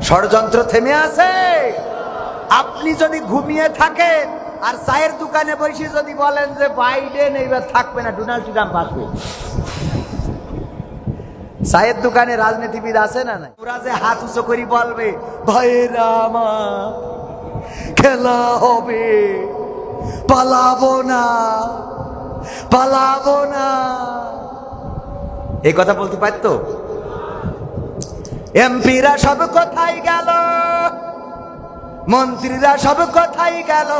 ষড়যন্ত্র থেমে আছে। আপনি যদি ঘুমিয়ে থাকেন আর চায়ের দোকানে বসে যদি বলেন যে বাইডেন এইবার থাকবে না, ডোনাল্ড ট্রাম্প আসবে, চায়ের দোকানে রাজনীতিবিদ আছে না নাই? ওরা যে হাত উঁচু করে বলবে ভাইয়েরা আমার খেলা হবে, পালাবো না পালাবো না, এই কথা বলতে পারতো? এমপিরা সব কোথায় গেল, মন্ত্রীরা সব কোথায় গেল,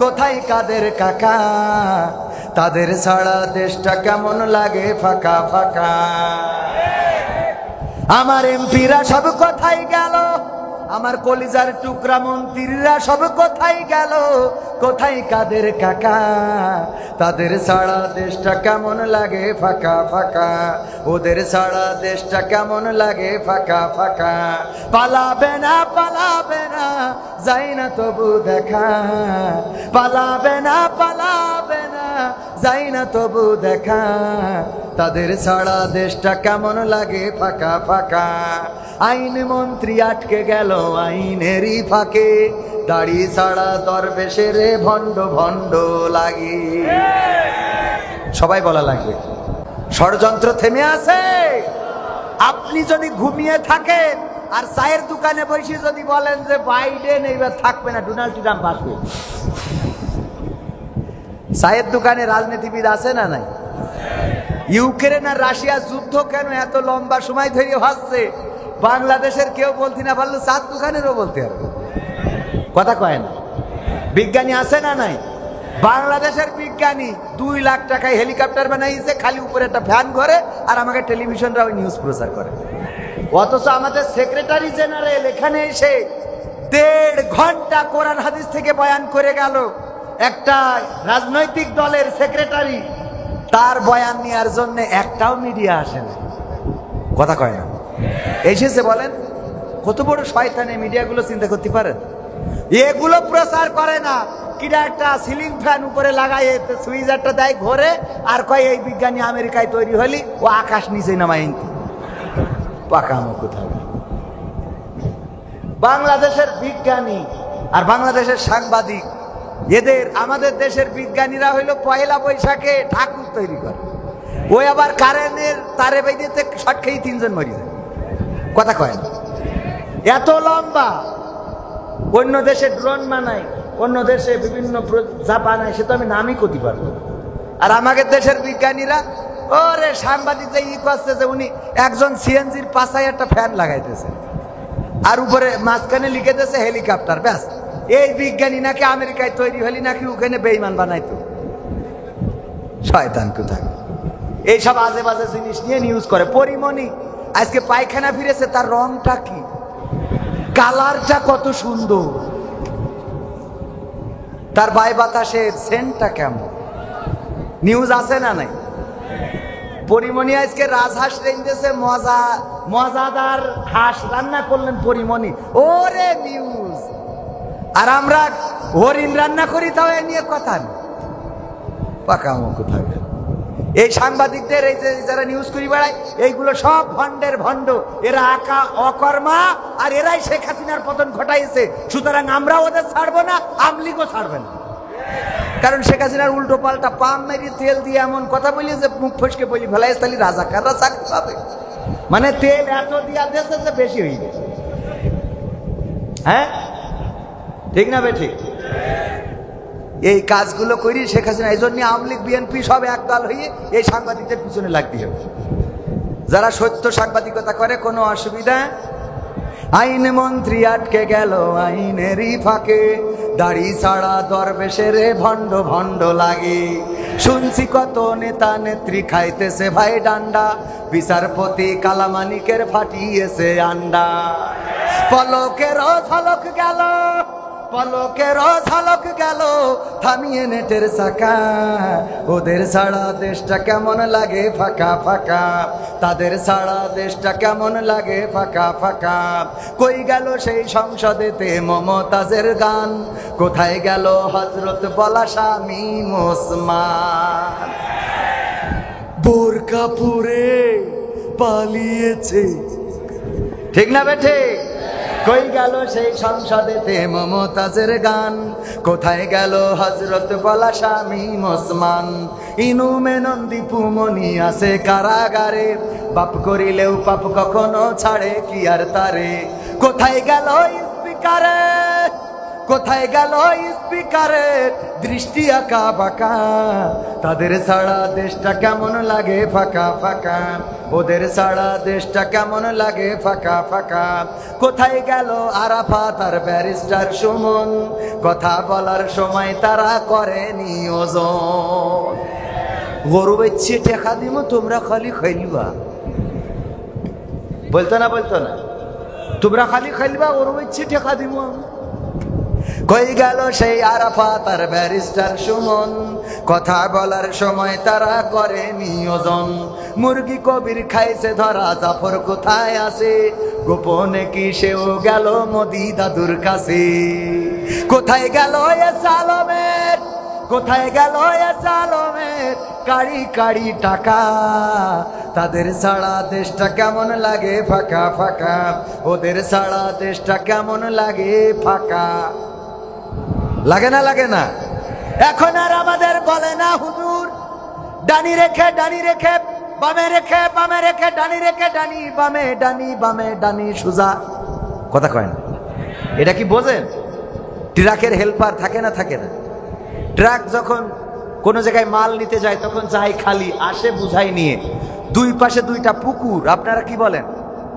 কোথায় কাদের কাকা, তাদের ছাড়া দেশটা কেমন লাগে ফাঁকা ফাঁকা। আমার এমপিরা সব কোথায় গেল, আমার কলিজার টুকরা মন্ত্রীরা সব কোথায় গেল, কোথায় কাদের কাকা, তাদের ছাড়া দেশটা কেমন লাগে ফাঁকা ফাঁকা, ওদের ছাড়া দেশটা কেমন লাগে ফাঁকা ফাঁকা। পালাবে না যাই না তবু দেখা, পালাবে না যাই না তবু দেখা, তাদের ছাড়া দেশটা কেমন লাগে ফাঁকা ফাঁকা। আইন মন্ত্রী আটকে গেল আইনেরই ফাঁকে, দাড়ি ছাড়া দরবেশের ভণ্ড ভণ্ড লাগে। সবাই বলা লাগবে ষড়যন্ত্র থেমে আছে। আপনি যদি ঘুমিয়ে থাকেন আর চায়ের দোকানে বসে যদি বলেন যে বাইডেন এইবার থাকবে না, ডোনাল্ড ট্রাম্প আসবে, চায়ের দোকানে রাজনীতিবিদ আছে না নাই? ইউক্রেন আর রাশিয়া যুদ্ধ কেন এত লম্বা সময় ধরে হচ্ছে, বাংলাদেশের কেউ বলতে না পারলো চার দোকানেরও বলতে হবে, কথা কয় না? বিজ্ঞানী আছে না নাই? বাংলাদেশের বিজ্ঞানী 2 লাখ টাকায় হেলিকপ্টার বানাইছে, খালি উপরে একটা ফ্যান ঘরে, আর আমাকে টেলিভিশনরা ওই নিউজ প্রচার করে। অথচ আমাদের সেক্রেটারি জেনারেল এখানে এসে 1.5 ঘন্টা কোরআন হাদিস থেকে বয়ান করে গেল। একটা রাজনৈতিক দলের সেক্রেটারি, তার বয়ান নেওয়ার জন্য একটাও মিডিয়া আসে না, কথা কয় না? এসেছে, বলেন কত বড় শয়তান এই মিডিয়াগুলো, চিন্তা করতে পারেন? এগুলো প্রচার করে না, কিরা একটা সিলিং ফ্যান উপরে লাগাই সুইচ একটা দেয় ঘরে, আর কয় এই বিজ্ঞানী আমেরিকায় তৈরি হলি, ও আকাশ নিচে নামাই পাকামো কোথাও। বাংলাদেশের বিজ্ঞানী আর বাংলাদেশের সাংবাদিক, এদের আমাদের দেশের বিজ্ঞানীরা হইলো পয়লা বৈশাখে ঠাকুর তৈরি করে, ওই আবার কারেন্টের তারে বেঁধে শর্ট খেয়ে 3 জন মরি যায়, কথা কয় না? এত লম্বা। অন্য দেশে ড্রোন বানায়, অন্য দেশে বিভিন্ন বানায়, সে তো আমি নামই করতে পারবো। আর আমাদের দেশের বিজ্ঞানীরা ওরে সাংবাদিক যে করছে যে উনি একজন সিএনজির পাশায় একটা ফ্যান লাগাইতেছে, আর উপরে মাঝখানে লিখে দিয়েছে হেলিকপ্টার, ব্যাস। এই বিজ্ঞানী নাকি আমেরিকায় তৈরি হলি, নাকি ওখানে বেঈমান বানাইতো, শয়তান কোথায়। এইসব আজে বাজে জিনিস নিয়ে নিউজ করে। পরিমণি আজকে পায়খানা ফিরেছে, তার রংটা কি, কালারটা কত সুন্দর, তার বাই বাতাসের সেন্টটা কেমন, নিউজ আছে না নাই? পরিমণি আজকে রাজহাঁস রেঁধেছে, মজাদার হাঁস রান্না করলেন পরিমণি, ওরে নিউজ। আর আমরা হরিণ রান্না করি, তাও এ নিয়ে কথা নেই, পাকামো কোথায়। এই সাংবাদিকদের এই যে যারা নিউজ করি বেড়ায়, এইগুলো সব ভণ্ডের ভণ্ড, এরা অকর্মা, আর এরাই শেখ হাসিনার পতন ঘটাইছে। সুতরাং আমরা ওদের ছাড়বো না, আমলিগও ছাড়বে না। কারণ শেখ হাসিনার উল্টো পাল্টা পাম মেরি তেল দিয়ে এমন কথা বলি যে মুখ ফসকে বলি ফেলাই, তাহলে রাজাকাররা চাকরি পাবে। মানে তেল এত দিয়া দেশে যে বেশি হয়ে গেছে, হ্যাঁ ঠিক না বে ঠিক? এই কাজগুলো করি শেখ হাসিনা, এই জন্য আওয়ামী লীগ বিএনপি সব একদল হয়ে এই সাংবাদিকদের পিছনে লাগতে হবে। যারা সত্য সাংবাদিকতা করে কোনো অসুবিধা। আইন মন্ত্রী আটকে গেল আইনেরই ফাঁকে, দাড়ি ছাড়া দরবেশের ভণ্ড ভণ্ড লাগে। শুনছি কত নেতা নেত্রী খাইতেছে ভাই ডান্ডা, বিচারপতি কালামানিকের ফাটিয়েছে আন্ডা। পলকের ঝলক গেল, পলকের ঝলক গেল, থামিয়ে নেটের চাকা। ওদের ছাড়া দেশটা কেমন লাগে ফাঁকা ফাঁকা, তাদের ছাড়া দেশটা কেমন লাগে ফাঁকা ফাঁকা। কই গেল সেই সংসদেতে মমতাজের গান, কোথায় গেল হযরত বলা স্বামী ওসমান। বোরকা পরে পালিয়েছে, ঠিক না বেঠে? কই গেল সেই সংসদেতে মমতাজের গান, কোথায় গেল হযরত বলা শামীম ওসমান, ইনু মেনন দীপু মনি আছে কারাগারে, পাপ করিলেও পাপ কখনো ছাড়ে কি আর তারে। কোথায় গেল স্পিকারে, কোথায় গেল স্পিকারে দৃষ্টি আঁকা বাঁকা, তাদের ছাড়া দেশটা কেমন লাগে ফাঁকা ফাঁকা, ওদের ছাড়া দেশটা কেমন লাগে ফাঁকা ফাঁকা। কোথায় গেল আরাফাত আর ব্যারিস্টার সুমন, কথা বলার সময় তারা করে নিয়োজন। গরু বেচছে টেকা দিব তোমরা খালি খাইলবা, বলতো না বলতো না, তোমরা খালি খাইলবা গরু বেচছে টেকা দিব। কই গেল সেই আরাফাত আর ব্যারিস্টার সুমন, কথা বলার সময় তারা করে নিয়োজন। মুরগি কবির খাইছে ধরা, জাফর কোথায় আছে, গোপনে কি সেও গেল মোদি দাদুর কাছে। কোথায় গেল এ সালমের, কোথায় গেল এ সালমের কাড়ি কাড়ি টাকা, তাদের ছাড়া দেশটা কেমন লাগে ফাঁকা ফাঁকা, ওদের ছাড়া দেশটা কেমন লাগে ফাঁকা। লাগে না লাগে না? এখন আর আমাদের বলে না হুজুর ডানি রেখে ডানি রেখে বামে রেখে, বামে রেখে ডানি রেখে ডানি, বামে ডানি বামে ডানি সোজা, কথা কয় না। এটা কি বোঝেন? ট্রাকের হেল্পার থাকে না থাকে না? ট্রাক যখন কোনো জায়গায় মাল নিতে যায় তখন যায় খালি, আসে বুঝাই নিয়ে, দুই পাশে দুইটা পুকুর, আপনারা কি বলেন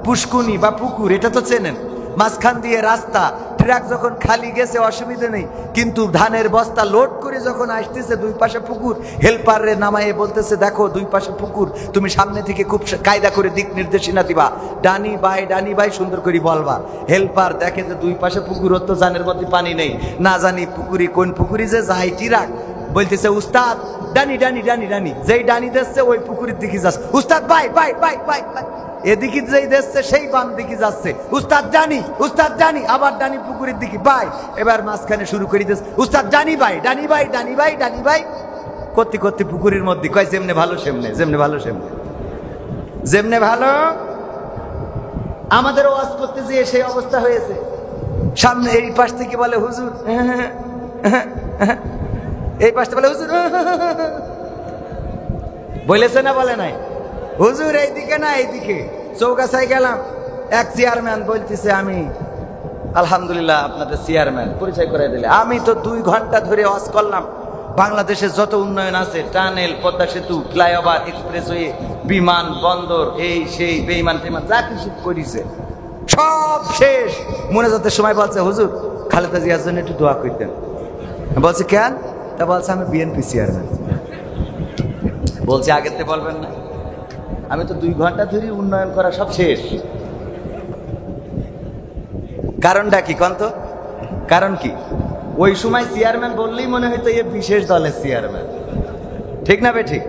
পুষ্কুনি বা পুকুর, এটা তো চেনেন, মাঝখান দিয়ে রাস্তা। ট্রাক যখন খালি গেছে অসুবিধা নেই, কিন্তু ধানের বস্তা লোড করে যখন আসতেছে দুই পাশে পুকুর, হেল্পারে নামায়ে বলতেছে দেখো দুই পাশে পুকুর, তুমি সামনে থেকে খুব কায়দা করে দিক নির্দেশনা দিবা, ডানি বাই সুন্দর করে বলবা। হেল্পার দেখে যে দুই পাশে পুকুর, তো জানের মধ্যে পানি নেই, না জানি পুকুরি কোন পুকুরি যে যাই, ট্রাক বলতেছে উস্তাদ ডানি ডানি ডানি ডানি, যেই ডানি দিচ্ছে ওই পুকুরের দিকে যাচ্ছে, উস্তাদ bye bye bye bye bye, এদিকে যেই দিচ্ছে সেই বাম দিকে যাচ্ছে, উস্তাদ জানি আবার ডানি পুকুরের দিকে বাই, এবার মাঝখানে শুরু করে দিচ্ছে উস্তাদ ডানি বাই ডানি বাই ডানি বাই ডানি বাই, করতে করতে পুকুরের মধ্যে কয় যেমনে ভালো সেমনে, যেমনে ভালো সেমনে, যেমনে ভালো। আমাদের ওয়াজ করতে যেয়ে সেই অবস্থা হয়েছে। সামনে এই পাশ থেকে বলে হুজুর, এই পাশটা বলে হুজুর, বলেছে না বলে নাই? হুজুর এইদিকে না এইদিকে। চৌগাছায় গেলাম, এক চেয়ারম্যান বলতেছে আমি আলহামদুলিল্লাহ আপনাদের চেয়ারম্যান, পরিচয় করে দিলে। আমি তো 2 ঘন্টা ধরে ওয়াজ করলাম বাংলাদেশের যত উন্নয়ন আছে, টানেল, পদ্মা সেতু, ফ্লাইওভার, এক্সপ্রেসওয়ে, বিমান বন্দর, এই সেই বেইমান টেমান যা কিছু করেছে সব শেষ। মোনাজাতের সময় বলছে হুজুর খালেদা জিয়ার জন্য একটু দোয়া করতেন। বলছে কেন? তা বলছে আমি বিএনপি চেয়ারম্যান। বলছে আগের থেকে বলবেন না? আমি তো 2 ঘন্টা ধরে উন্নয়ন করা সব শেষ। কারণটা কি কন্ত? কারণ কি? ওই সময় চেয়ারম্যান বললেই মনে হইতো এ বিশেষ দলের চেয়ারম্যান, ঠিক না বে ঠিক?